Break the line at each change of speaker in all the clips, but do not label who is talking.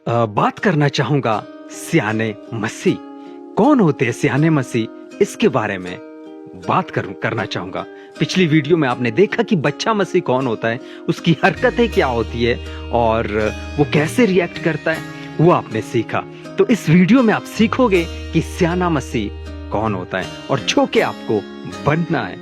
बात करना चाहूंगा स्याने मसीह। कौन होते हैं स्याने मसीह, इसके बारे में बात करना चाहूंगा। पिछली वीडियो में आपने देखा कि बच्चा मसीह कौन होता है, उसकी हरकतें क्या होती है और वो कैसे रिएक्ट करता है, वो आपने सीखा। तो इस वीडियो में आप सीखोगे कि स्याना मसीह कौन होता है और जो कि आपको बनना है।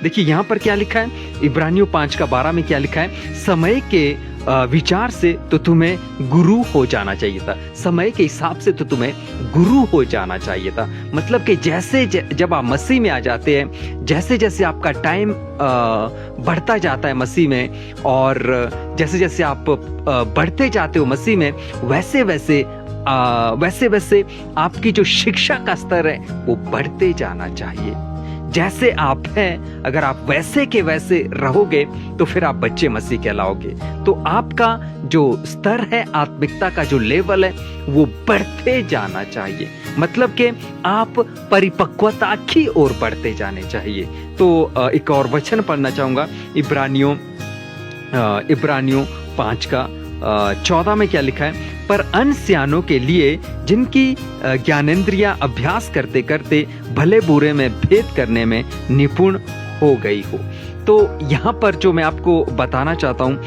देखिए यहाँ पर क्या लिखा है, इब्रानियों 5:12 में क्या लिखा है, समय के विचार से तो तुम्हें गुरु हो जाना चाहिए था। समय के हिसाब से तो तुम्हें गुरु हो जाना चाहिए था। मतलब कि जैसे जब आप मसीह में आ जाते हैं, जैसे जैसे आपका टाइम बढ़ता जाता है मसीह में, और जैसे जैसे आप बढ़ते जाते हो मसीह में, वैसे वैसे आपकी जो शिक्षा का स्तर है वो बढ़ते जाना चाहिए। जैसे आप हैं, अगर आप वैसे के वैसे रहोगे तो फिर आप बच्चे मसीह कहलाओगे। तो आपका जो स्तर है, आत्मिकता का जो लेवल है, वो बढ़ते जाना चाहिए। मतलब कि आप परिपक्वता की ओर बढ़ते जाने चाहिए। तो एक और वचन पढ़ना चाहूंगा, इब्रानियों 5:14 में क्या लिखा है, पर अनस्यानों के लिए जिनकी ज्ञानेंद्रियां अभ्यास करते करते भले बुरे में भेद करने में निपुण हो गई हो। तो यहाँ पर जो मैं आपको बताना चाहता हूँ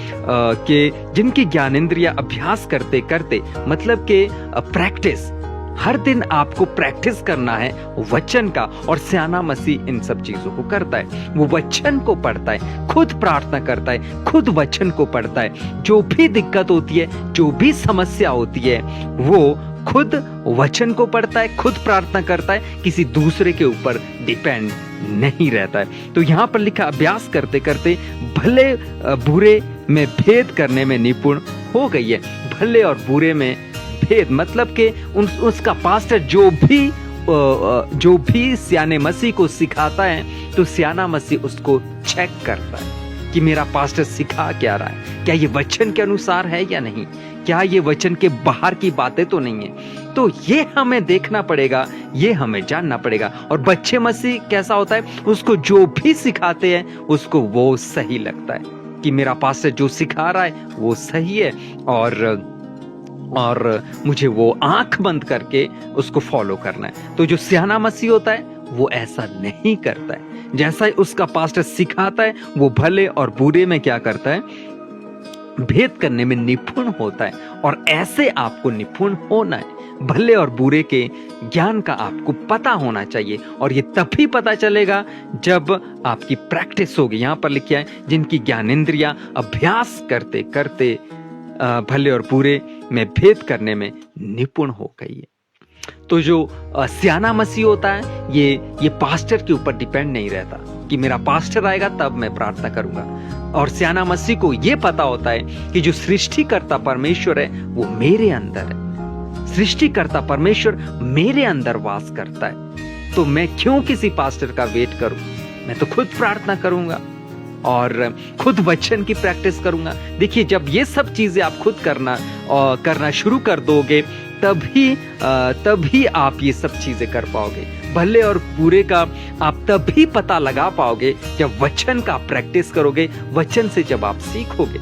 कि जिनकी ज्ञानेंद्रियां अभ्यास करते करते, मतलब कि प्रैक्टिस, हर दिन आपको प्रैक्टिस करना है वचन का। और स्याना मसीह इन सब चीजों को करता है। वो वचन को पढ़ता है, खुद प्रार्थना करता है, खुद वचन को पढ़ता है। जो भी दिक्कत होती है, जो भी समस्या होती है, वो खुद वचन को पढ़ता है, खुद प्रार्थना करता है, किसी दूसरे के ऊपर डिपेंड नहीं रहता है। तो यहाँ पर लिखा, अभ्यास करते करते भले बुरे में भेद करने में निपुण हो गई है। भले और बुरे में भेद, मतलब कि उसका पास्टर जो भी स्याने मसीह को सिखाता है, तो स्याना मसीह उसको चेक करता है कि मेरा पास्टर सिखा क्या रहा है, क्या ये वचन के अनुसार है या नहीं, क्या ये वचन के बाहर की बातें तो नहीं है। तो ये हमें देखना पड़ेगा, ये हमें जानना पड़ेगा। और बच्चे मसीह कैसा होता है, उसको जो भी सिखाते हैं उसको वो सही लगता है कि मेरा पास्टर जो सिखा रहा है वो सही है, और मुझे वो आंख बंद करके उसको फॉलो करना है। तो जो स्याना मसीह होता है वो ऐसा नहीं करता है। जैसा ही उसका पास्टर सिखाता है, वो भले और बुरे में क्या करता है, भेद करने में निपुण होता है। और ऐसे आपको निपुण होना है। भले और बुरे के ज्ञान का आपको पता होना चाहिए, और ये तभी पता चलेगा जब आपकी प्रैक्टिस होगी। यहां पर लिखा है, जिनकी ज्ञानेंद्रियां अभ्यास करते करते भले और बुरे में भेद करने में निपुण हो गई है। तो जो स्याना मसीह होता है, ये पास्टर के ऊपर डिपेंड नहीं रहता कि मेरा पास्टर आएगा तब मैं प्रार्थना करूंगा। और स्याना मसीह को ये पता होता है कि जो सृष्टिकर्ता परमेश्वर है वो मेरे अंदर है। सृष्टिकर्ता परमेश्वर मेरे अंदर वास करता है। तो मैं क्यों किसी पास्टर का वेट करूं, मैं तो खुद प्रार्थना करूंगा और खुद वचन की प्रैक्टिस करूंगा। देखिए, जब ये सब चीजें आप खुद करना शुरू कर दोगे, तभी आप ये सब चीजें कर पाओगे। भले और बुरे का आप तभी पता लगा पाओगे जब वचन का प्रैक्टिस करोगे, वचन से जब आप सीखोगे।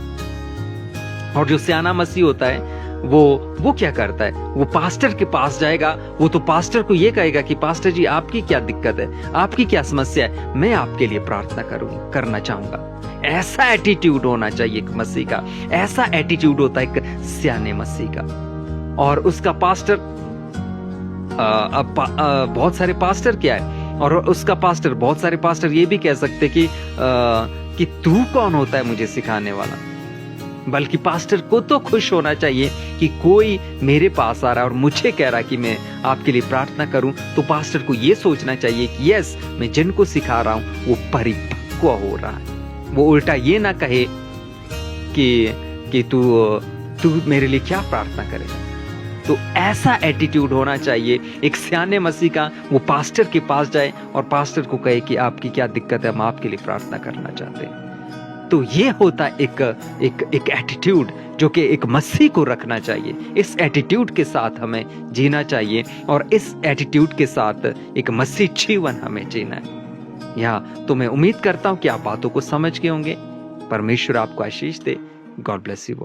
और जो स्याना मसीह होता है, वो क्या करता है, वो पास्टर के पास जाएगा। वो तो पास्टर को ये कहेगा कि पास्टर जी, आपकी क्या दिक्कत है, आपकी क्या समस्या है, मैं आपके लिए प्रार्थना करना चाहूंगा। ऐसा एटीट्यूड होना चाहिए एक मसीह का। ऐसा एटीट्यूड होता है एक स्याने मसीह का। और उसका पास्टर, बहुत सारे पास्टर क्या है, और उसका पास्टर, बहुत सारे पास्टर ये भी कह सकते कि तू कौन होता है मुझे सिखाने वाला। बल्कि पास्टर को तो खुश होना चाहिए कि कोई मेरे पास आ रहा है और मुझे कह रहा है कि मैं आपके लिए प्रार्थना करूं। तो पास्टर को ये सोचना चाहिए कि यस, मैं जिनको सिखा रहा हूं वो परिपक्व हो रहा है। वो उल्टा ये ना कहे कि तू मेरे लिए क्या प्रार्थना करेगा। तो ऐसा एटीट्यूड होना चाहिए एक स्याने मसीह का। वो पास्टर के पास जाए और पास्टर को कहे कि आपकी क्या दिक्कत है, हम आपके लिए प्रार्थना करना चाहते हैं। तो ये होता है एक एटीट्यूड जो कि एक मसीह को रखना चाहिए। इस एटीट्यूड के साथ हमें जीना चाहिए, और इस एटीट्यूड के साथ एक मसीह जीवन हमें जीना है। तो मैं उम्मीद करता हूं कि आप बातों को समझ गए होंगे। परमेश्वर आपको आशीष दे। God bless you all.